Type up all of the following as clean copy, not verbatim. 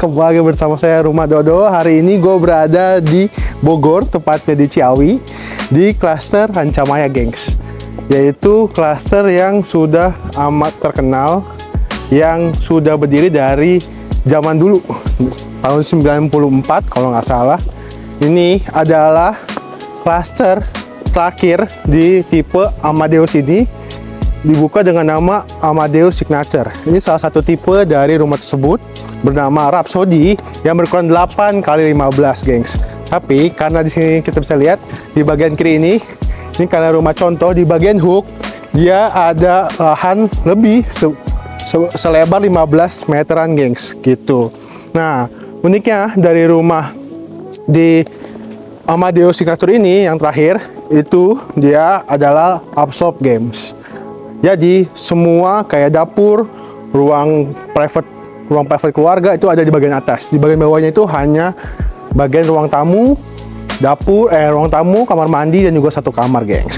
kembali bersama saya Rumah Dodo. Hari ini gue berada di Bogor, tepatnya di Ciawi, di klaster Rancamaya, gengs. Yaitu klaster yang sudah amat terkenal, yang sudah berdiri dari zaman dulu, tahun 94 kalau nggak salah. Ini adalah klaster terakhir di tipe Amadeus ini, dibuka dengan nama Amadeus Signature. Ini salah satu tipe dari rumah tersebut bernama Rhapsody yang berukuran 8x15, gengs. Tapi karena di sini kita bisa lihat di bagian kiri ini karena rumah contoh, di bagian hook dia ada lahan lebih selebar 15 meteran, gengs, gitu. Nah, uniknya dari rumah di Amadeus Signature ini yang terakhir itu dia adalah upslope, games. Jadi semua kayak dapur, ruang private keluarga itu ada di bagian atas. Di bagian bawahnya itu hanya bagian ruang tamu, dapur, ruang tamu, kamar mandi dan juga satu kamar, gengs.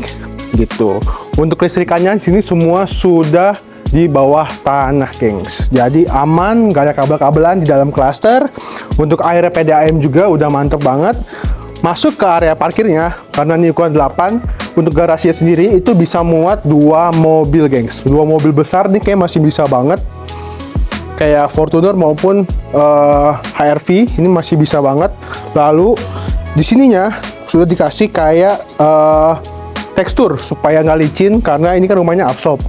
Gitu. Untuk listrikannya di sini semua sudah di bawah tanah, gengs. Jadi aman, gak ada kabel-kabelan di dalam klaster. Untuk air PDAM juga udah mantep banget. Masuk ke area parkirnya, karena ini ukuran 8, untuk garasinya sendiri itu bisa muat 2 mobil, gengs. 2 mobil besar nih kayak masih bisa banget. Kayak Fortuner maupun HRV ini masih bisa banget. Lalu di sininya sudah dikasih kayak tekstur supaya nggak licin karena ini kan rumahnya upslope.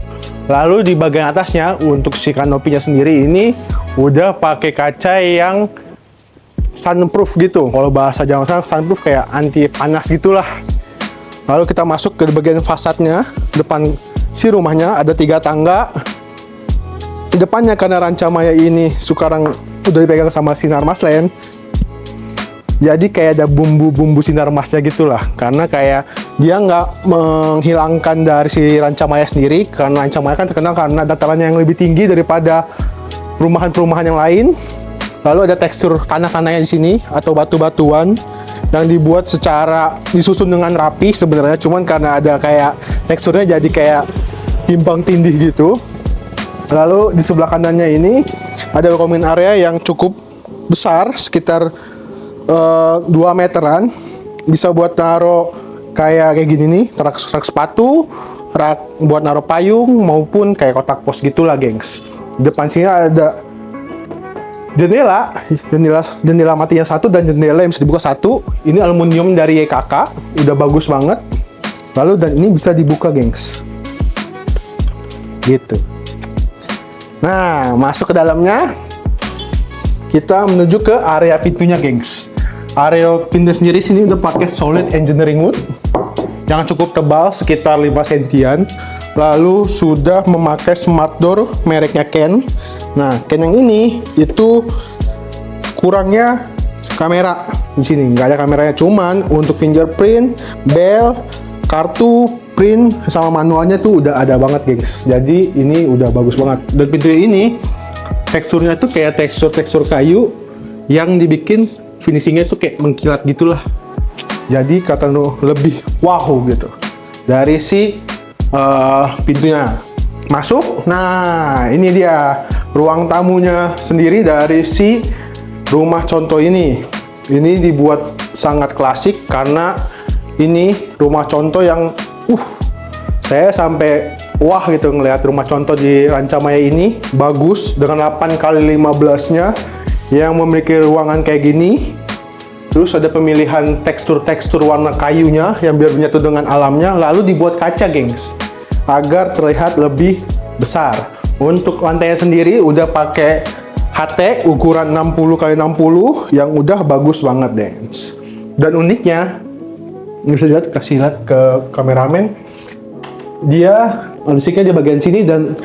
Lalu di bagian atasnya untuk si kanopinya sendiri ini udah pakai kaca yang sunproof gitu. Kalau bahasa Jawa sunproof kayak anti panas gitulah. Lalu kita masuk ke bagian fasadnya. Depan si rumahnya ada 3 tangga. Di depannya karena Rancamaya ini sekarang udah dipegang sama sinar mas lain. Jadi kayak ada bumbu-bumbu sinar masnya gitulah. Karena kayak dia nggak menghilangkan dari si Rancamaya sendiri. Karena Rancamaya kan terkenal karena datarannya yang lebih tinggi daripada perumahan-perumahan yang lain. Lalu ada tekstur tanah-tanahnya di sini atau batu-batuan yang dibuat secara disusun dengan rapi sebenarnya, cuman karena ada kayak teksturnya jadi kayak timbang tindih gitu. Lalu di sebelah kanannya ini ada common area yang cukup besar, sekitar 2 meteran. Bisa buat naruh kayak gini nih, rak sepatu, rak buat naruh payung maupun kayak kotak pos gitulah, gengs. Di depan sini ada jendela matinya 1 dan jendela yang bisa dibuka 1. Ini aluminium dari YKK, udah bagus banget. Lalu dan ini bisa dibuka, gengs. Gitu. Nah, masuk ke dalamnya. Kita menuju ke area pintunya, gengs. Area pintu sendiri sini udah pakai solid engineering wood yang cukup tebal, sekitar 5 sentian. Lalu sudah memakai smart door mereknya Ken. Nah, Ken yang ini itu kurangnya kamera di sini, nggak ada kameranya, cuman untuk fingerprint, bell, kartu, print sama manualnya tuh udah ada banget, gengs. Jadi ini udah bagus banget. Dan pintu ini teksturnya tuh kayak tekstur kayu yang dibikin finishingnya tuh kayak mengkilat gitulah. Jadi kata lebih wow gitu dari si pintunya. Masuk. Nah, ini dia ruang tamunya sendiri dari si rumah contoh ini. Ini dibuat sangat klasik karena ini rumah contoh yang saya sampai wah gitu ngelihat rumah contoh di Rancamaya ini. Bagus dengan 8x15-nya yang memiliki ruangan kayak gini. Terus ada pemilihan tekstur warna kayunya yang biar menyatu dengan alamnya. Lalu dibuat kaca, gengs, agar terlihat lebih besar. Untuk lantainya sendiri udah pakai HT ukuran 60x60 yang udah bagus banget, gengs. Dan uniknya, bisa lihat, kasih lihat ke kameramen, dia listriknya di bagian sini dan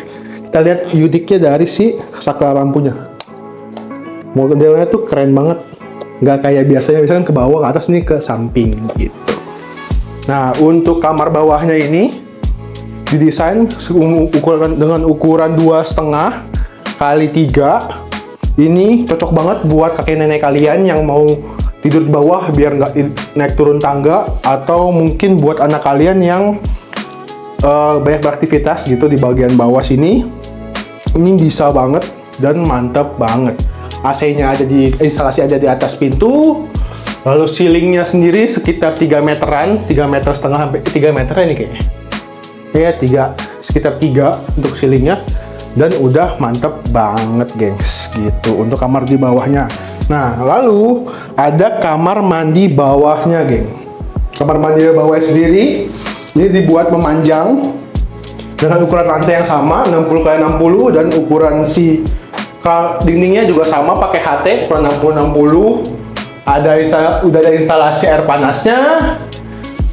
kita lihat uniknya dari si saklar lampunya. Modelnya tuh keren banget. Nggak kayak biasanya ke bawah, ke atas, nih ke samping gitu. Nah, untuk kamar bawahnya ini didesain dengan ukuran 2,5 kali 3. Ini cocok banget buat kakek nenek kalian yang mau tidur di bawah biar nggak naik turun tangga, atau mungkin buat anak kalian yang banyak beraktivitas gitu di bagian bawah sini. Ini bisa banget dan mantap banget. AC-nya ada di instalasi ada di atas pintu. Lalu ceilingnya sendiri sekitar 3 meteran, 3 meter setengah sampai 3 meter ini kayaknya. Ya, sekitar 3 untuk ceilingnya. Dan udah mantep banget gengs gitu untuk kamar di bawahnya. Nah lalu ada kamar mandi bawahnya geng. Kamar mandi bawahnya sendiri ini dibuat memanjang dengan ukuran lantai yang sama 60x60 dan ukuran si dindingnya juga sama pakai HT ukuran 60x60. Udah ada instalasi air panasnya,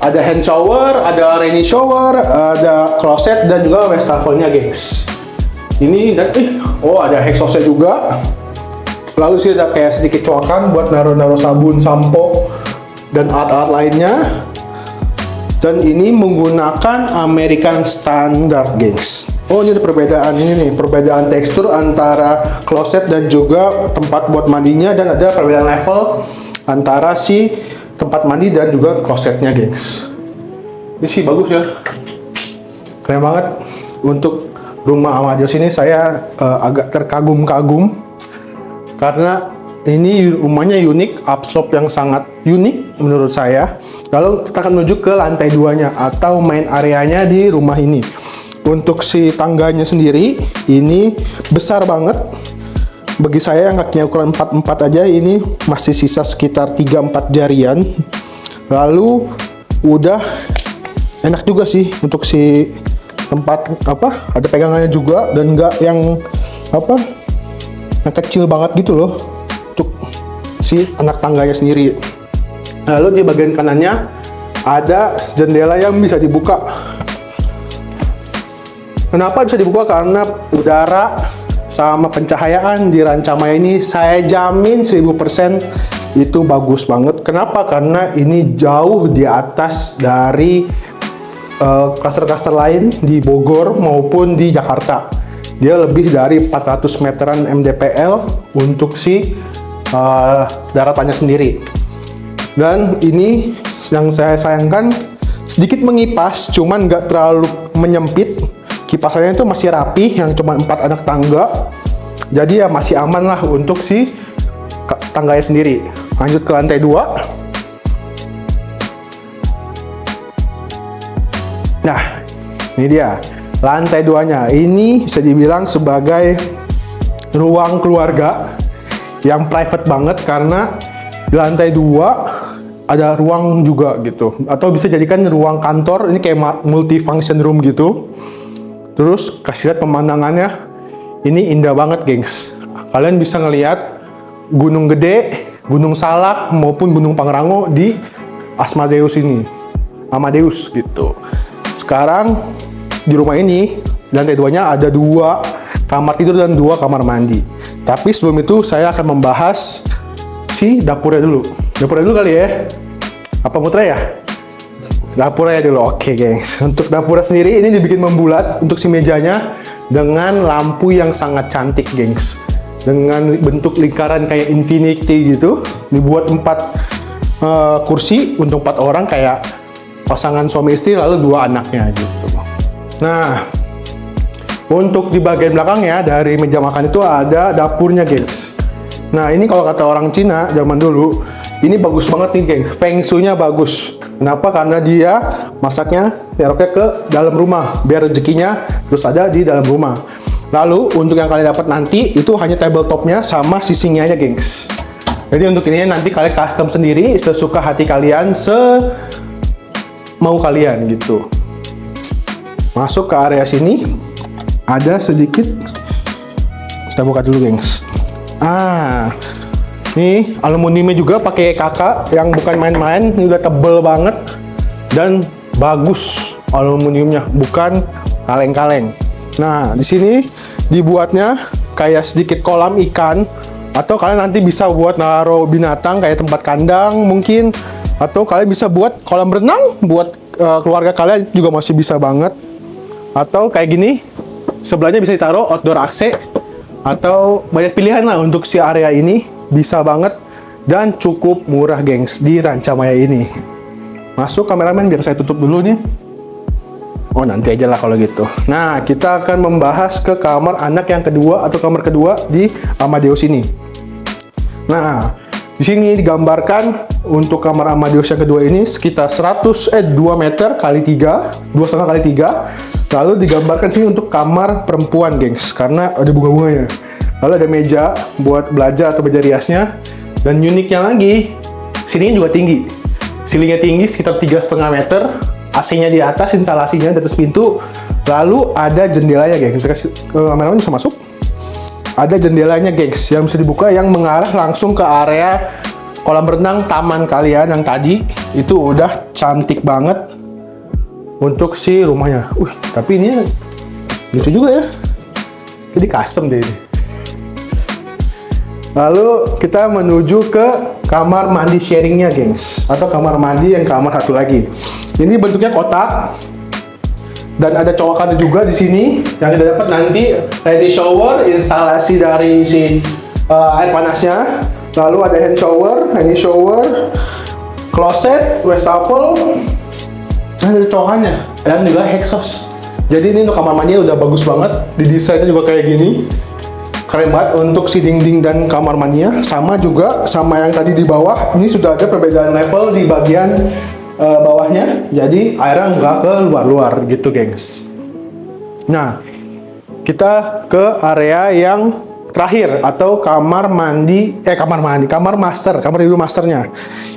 ada hand shower, ada rainy shower, ada kloset dan juga wastafelnya gengs. Ini dan ada exhaustnya juga. Lalu sih ada kayak sedikit colokan buat naruh sabun, sampo dan alat-alat lainnya. Dan ini menggunakan American Standard gengs. Ini ada perbedaan ini nih, perbedaan tekstur antara kloset dan juga tempat buat mandinya, dan ada perbedaan level antara si tempat mandi dan juga klosetnya gengs. Ini sih bagus ya, keren banget. Untuk rumah Amadeus ini saya agak terkagum-kagum karena ini rumahnya unik, upslope yang sangat unik menurut saya. Lalu kita akan menuju ke lantai 2-nya atau main areanya di rumah ini. Untuk si tangganya sendiri ini besar banget. Bagi saya yang kakinya ukuran 4-4 aja ini masih sisa sekitar 3-4 jarian. Lalu udah enak juga sih untuk si tempat ada pegangannya juga dan enggak yang yang kecil banget gitu loh untuk si anak tangganya sendiri. Lalu di bagian kanannya ada jendela yang bisa dibuka. Kenapa bisa dibuka? Karena udara sama pencahayaan di Rancamaya ini saya jamin 1000% itu bagus banget. Kenapa? Karena ini jauh di atas dari klaster-klaster lain di Bogor maupun di Jakarta. Dia lebih dari 400 meteran mdpl untuk si daratannya sendiri. Dan ini yang saya sayangkan sedikit mengipas, cuman nggak terlalu menyempit. Kipasannya itu masih rapi, yang cuma 4 anak tangga. Jadi ya masih aman lah untuk si tangganya sendiri. Lanjut ke lantai 2. Nah, ini dia lantai 2-nya. Ini bisa dibilang sebagai ruang keluarga yang private banget karena di lantai 2 ada ruang juga gitu. Atau bisa jadikan ruang kantor, ini kayak multi-function room gitu. Terus kasih lihat pemandangannya, ini indah banget gengs. Kalian bisa ngelihat Gunung Gede, Gunung Salak maupun Gunung Pangrango di Amadeus ini. Amadeus gitu. Sekarang di rumah ini lantai 2-nya ada 2 kamar tidur dan 2 kamar mandi. Tapi sebelum itu saya akan membahas si dapurnya dulu. Dapurnya dulu kali ya. Apa mutra ya? Dapurnya dulu. Oke gengs. Untuk dapurnya sendiri ini dibikin membulat untuk si mejanya dengan lampu yang sangat cantik gengs. Dengan bentuk lingkaran kayak infinity gitu. Dibuat 4 kursi untuk 4 orang kayak pasangan suami istri lalu 2 anaknya gitu. Nah, untuk di bagian belakangnya dari meja makan itu ada dapurnya gengs. Nah ini kalau kata orang Cina zaman dulu, ini bagus banget nih gengs, feng shui-nya bagus. Kenapa? Karena dia masaknya taruhnya ke dalam rumah biar rezekinya terus ada di dalam rumah. Lalu untuk yang kalian dapat nanti itu hanya tabletopnya sama sisingnya aja gengs. Jadi untuk ini nanti kalian custom sendiri sesuka hati kalian, mau kalian gitu. Masuk ke area sini ada sedikit, kita buka dulu gengs. Nih aluminiumnya juga pakai kakak yang bukan main-main. Ini udah tebel banget dan bagus aluminiumnya, bukan kaleng-kaleng. Nah di sini dibuatnya kayak sedikit kolam ikan, atau kalian nanti bisa buat naruh binatang kayak tempat kandang mungkin. Atau kalian bisa buat kolam renang buat keluarga kalian juga masih bisa banget. Atau kayak gini, sebelahnya bisa ditaruh outdoor AC. Atau banyak pilihan lah untuk si area ini. Bisa banget dan cukup murah gengs di Rancamaya ini. Masuk kameramen biar saya tutup dulu nih. Oh nanti aja lah kalau gitu. Nah kita akan membahas ke kamar anak yang kedua atau kamar kedua di Amadeus ini. Nah, di sini digambarkan untuk kamar Amadeus yang kedua ini sekitar 2 meter kali 3, 2,5 kali 3. Lalu digambarkan sini untuk kamar perempuan, gengs, karena ada bunga-bunganya. Lalu ada meja buat belajar atau meja riasnya. Dan uniknya lagi, sini juga tinggi. Ceilingnya tinggi sekitar 3,5 meter. AC-nya di atas, instalasinya di atas pintu. Lalu ada jendelanya, gengs. Kameramen bisa masuk. Ada jendelanya, gengs, yang bisa dibuka yang mengarah langsung ke area kolam renang taman kalian yang tadi. Itu udah cantik banget untuk si rumahnya. Tapi ini lucu juga ya. Jadi custom deh ini. Lalu kita menuju ke kamar mandi sharingnya, gengs, atau kamar mandi yang kamar satu lagi. Ini bentuknya kotak dan ada colokan juga di sini yang kita dapat nanti ready shower, instalasi dari si air panasnya. Lalu ada hand shower, closet, wastafel, dan ada colokannya dan juga exhaust. Jadi ini untuk kamar mandinya udah bagus banget, didesainnya juga kayak gini. Keren banget untuk si dinding dan kamar mandinya. Sama juga sama yang tadi di bawah. Ini sudah ada perbedaan level di bagian bawahnya. Jadi airnya nggak ke luar-luar gitu, gengs. Nah, kita ke area yang terakhir atau kamar master, kamar tidur masternya.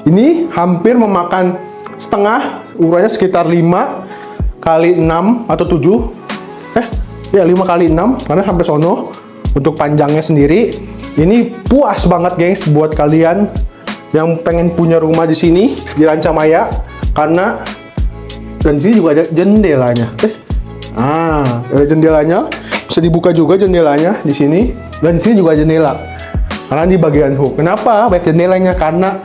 Ini hampir memakan setengah, ukurannya sekitar 5 kali 6 atau 7. 5 kali 6 karena sampai sono. Untuk panjangnya sendiri, ini puas banget, gengs, buat kalian yang pengen punya rumah di sini di Rancamaya, karena dan di sini juga ada jendelanya. Ada jendelanya, bisa dibuka juga jendelanya di sini, dan di sini juga jendela. Karena di bagian hook. Kenapa banyak jendelanya? Karena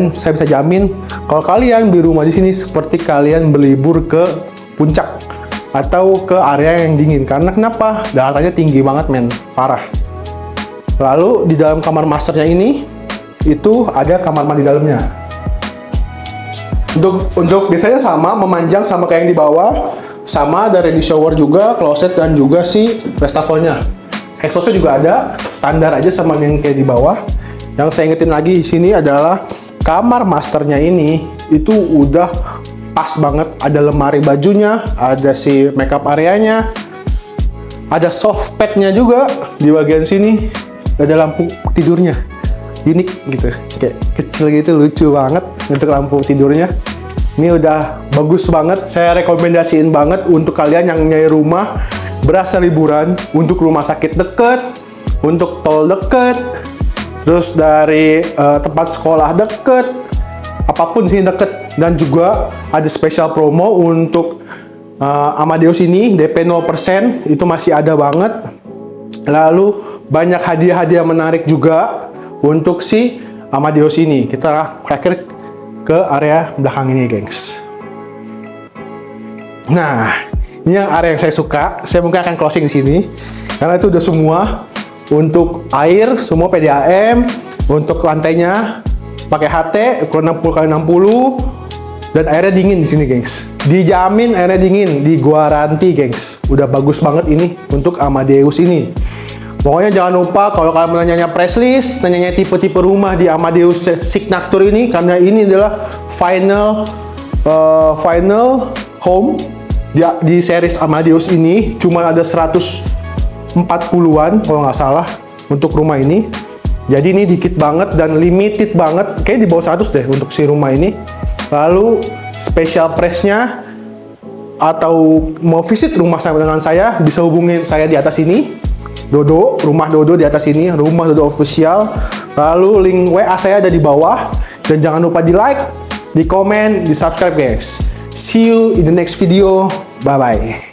saya bisa jamin kalau kalian beli rumah di sini seperti kalian berlibur ke puncak atau ke area yang dingin. Karena kenapa? Datarannya tinggi banget, men, parah. Lalu di dalam kamar masternya ini itu ada kamar mandi dalamnya. Untuk biasanya sama, memanjang sama kayak yang di bawah, sama ada ready shower juga, closet, dan juga si wastafelnya. Exhaustnya juga ada, standar aja sama yang kayak di bawah. Yang saya ingetin lagi di sini adalah kamar masternya ini itu udah pas banget, ada lemari bajunya, ada si makeup areanya, ada soft padnya juga di bagian sini, ada lampu tidurnya, unik gitu, kayak kecil gitu, lucu banget untuk lampu tidurnya. Ini udah bagus banget, saya rekomendasiin banget untuk kalian yang nyari rumah berasa liburan, untuk rumah sakit deket, untuk tol deket, terus dari tempat sekolah deket, apapun sini deket. Dan juga ada special promo untuk Amadeus ini, DP 0% itu masih ada banget. Lalu banyak hadiah-hadiah menarik juga untuk si Amadeus ini. Kita terakhir ke area belakang ini, gengs. Nah, ini yang area yang saya suka. Saya mungkin akan closing di sini karena itu udah semua. Untuk air semua PDAM, untuk lantainya pakai HT ukuran 60 x 60. Dan airnya dingin di sini, gengs. Dijamin airnya dingin, diguaranti, gengs. Udah bagus banget ini untuk Amadeus ini. Pokoknya jangan lupa kalau kalian mau nanya price list, nanya tipe-tipe rumah di Amadeus Signature ini, karena ini adalah final home di series Amadeus ini. Cuma ada 140-an kalau nggak salah untuk rumah ini. Jadi ini dikit banget dan limited banget. Kayaknya di bawah 100 deh untuk si rumah ini. Lalu special price-nya atau mau visit rumah sama dengan saya, bisa hubungin saya di atas ini. Dodo, rumah Dodo di atas ini, rumah Dodo official. Lalu link WA saya ada di bawah. Dan jangan lupa di like, di komen, di subscribe, guys. See you in the next video. Bye-bye.